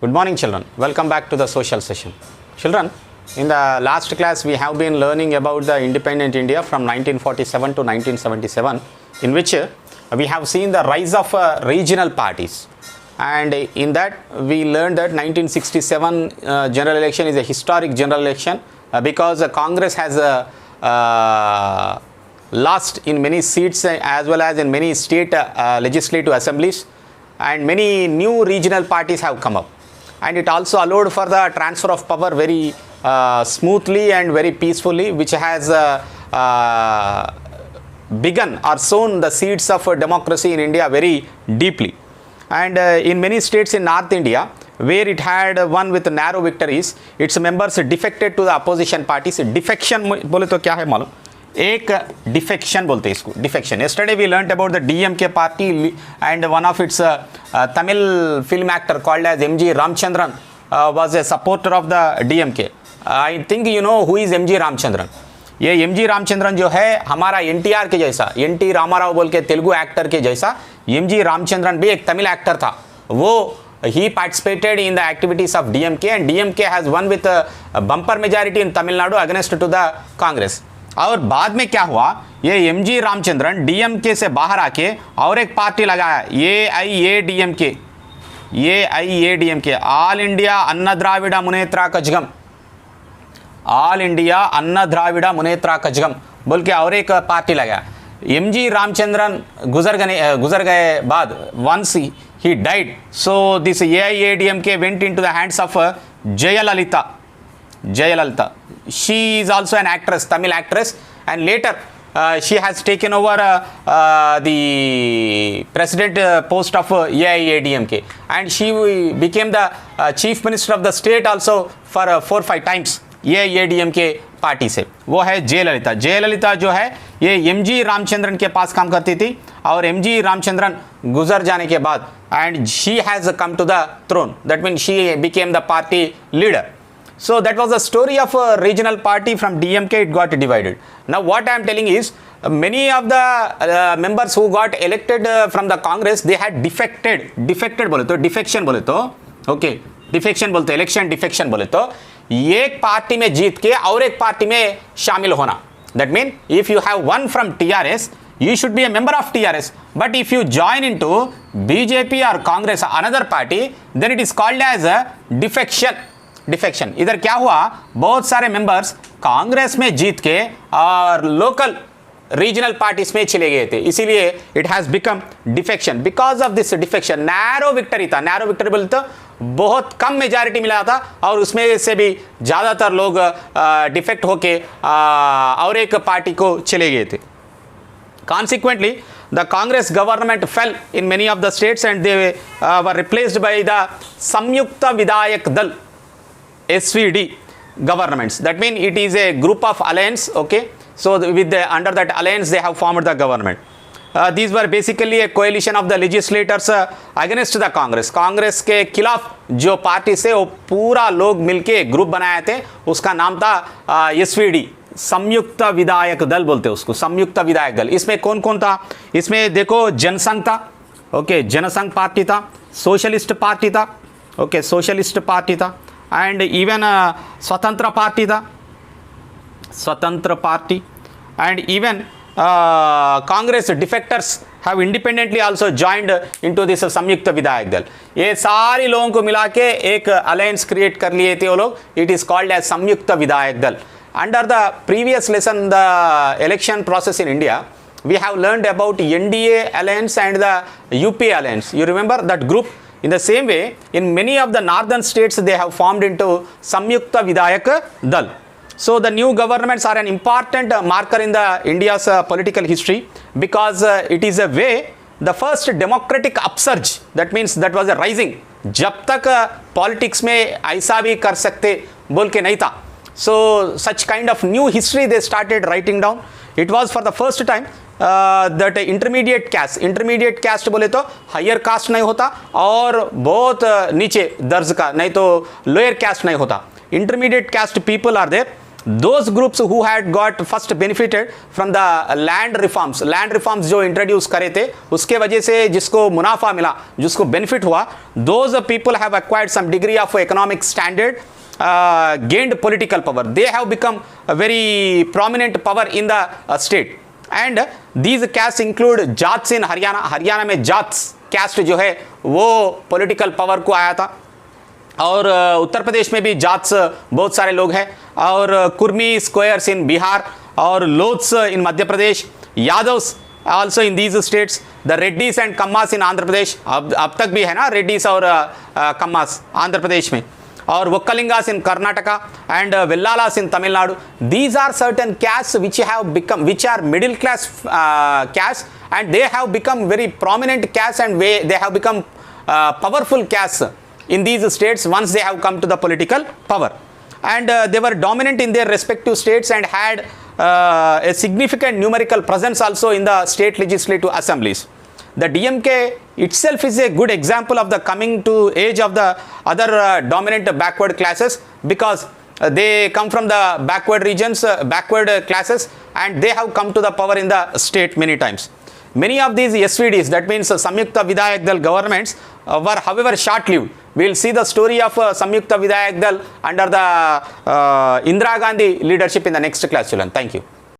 Good morning, children. Welcome back to the social session. Children, in the last class we have been learning about the independent India from 1947 to 1977, in which we have seen the rise of regional parties. And in that we learned that 1967 general election is a historic general election because Congress has lost in many seats as well as in many state legislative assemblies, and many new regional parties have come up. And it also allowed for the transfer of power very smoothly and very peacefully, which has begun or sown the seeds of democracy in India very deeply. And in many states in North India, where it had won with narrow victories, its members defected to the opposition parties. Defection बोले तो क्या है मालूम? एक defection बोलते हैं इसको, defection. Yesterday we learnt about the DMK party and one of its Tamil film actor called as M.G. Ramchandran was a supporter of the DMK. I think you know who is M.G. Ramchandran. ये MG. Ramachandran जो है हमारा एनटीआर के जैसा, NT. Rama Rao बोल के Telugu actor के जैसा एम.जी. रामचंद्रन भी एक तमिल एक्टर था. वो he participated in the activities of DMK and DMK has won with a bumper majority in Tamil Nadu against to the Congress. और बाद में क्या हुआ, ये एम.जी. रामचंद्रन डीएमके से बाहर आके और एक पार्टी लगाया, AIADMK, ऑल इंडिया अन्ना द्राविड़ा मुनेत्रा कजगम, ऑल इंडिया अन्ना द्राविड़ा मुनेत्रा कजगम बोल के और एक पार्टी लगाया. एम.जी. रामचंद्रन गुजर गए बाद, once he died, so this AIADMK went into the hands of Jayalalitha. She is also an actress, Tamil actress, and later she has taken over the president post of AIADMK, and she became the chief minister of the state also for 4-5 times. AIADMK party से, वो है जयललिता. जयललिता जो है ये MG. Ramachandran के पास काम करती थी और एम.जी. रामचंद्रन गुजर जाने के बाद and she has come to the throne. That means she became the party leader. So that was the story of a regional party. From DMK it got divided. Now what I am telling is many of the members who got elected from the Congress, they had defected बोले तो, defection बोले तो, okay, defection बोलते, election defection बोले तो एक party में जीत के और एक पार्टी में शामिल होना. That means if you have won from TRS, you should be a member of TRS. But if you join into BJP or Congress, another party, then it is called as a defection. इधर क्या हुआ, बहुत सारे members Congress में जीत के और local regional parties में चले गए थे, इसीलिए it has become defection. Because of this defection narrow victory था. नैरो विक्ट्री बोलते तो बहुत कम मेजॉरिटी मिला था और उसमें से भी ज़्यादातर लोग डिफेक्ट होके और एक पार्टी को चले गए थे. Consequently, the Congress government fell in many of the states and they were replaced by the Samyukta Vidayak Dal, SVD governments. That means it is a group of alliance, okay. So under that alliance they have formed the government. These were basically a coalition of the legislators against the Congress. Congress के खिलाफ जो party से वो पूरा लोग मिलके group बनाए थे, उसका नाम था SVD, संयुक्त विधायक दल बोलते हैं उसको, संयुक्त विधायक दल. इसमें कौन कौन था, इसमें देखो जनसंघ था, ओके, जनसंघ पार्टी था, सोशलिस्ट पार्टी था, ओके, सोशलिस्ट पार्टी था, एंड इवन स्वतंत्र पार्टी था, स्वतंत्र party, and even Congress defectors have independently also joined into this संयुक्त विधायक दल. ये सारी लोगों को मिला के एक अलायंस क्रिएट कर लिए थे वो लोग. इट इज कॉल्ड एज संयुक्त विधायक दल. Under the previous lesson, the election process in India, we have learned about NDA alliance and the UPA alliance. You remember that group? In the same way, in many of the northern states, they have formed into Samyukta Vidayak Dal. So the new governments are an important marker in the India's political history because it is a way, the first democratic upsurge. That means that was a rising. जब तक politics में ऐसा भी कर सकते बोल के नहीं था. So such kind of new history they started writing down. It was for the first time that intermediate caste बोले तो higher caste नहीं होता और बहुत नीचे दर्ज का नहीं तो lower caste नहीं होता. Intermediate caste people are there those groups who had got first benefited from the land reforms जो introduce करे थे उसके वजह से जिसको मुनाफा मिला, जिसको benefit हुआ, those people have acquired some degree of economic standard, gained political power. They have become a very prominent power in the state. And these castes include Jats in Haryana में जाट्स caste जो है वो political power को आया था, और उत्तर प्रदेश में भी जाट्स बहुत सारे लोग हैं, और कुर्मी स्क्वायर्स इन बिहार, और Lodhs in Madhya Pradesh, Yadavs also in these states, the Reddys and Kammas in Andhra Pradesh, अब तक भी है ना रेड्डीज और कम्मास आंध्र प्रदेश में, और Vokkaligas in Karnataka and Vellalas in Tamil Nadu. These are certain castes which are middle class castes, and they have become very prominent castes, and they have become powerful castes in these states once they have come to the political power, and they were dominant in their respective states and had a significant numerical presence also in the state legislative assemblies. The DMK itself is a good example of the coming to age of the other dominant backward classes, because they come from the backward regions, backward classes, and they have come to the power in the state many times. Many of these SVDs, that means Samyukta Vidayak Dal governments, were however short-lived. We will see the story of Samyukta Vidayak Dal under the Indira Gandhi leadership in the next class, children. Thank you.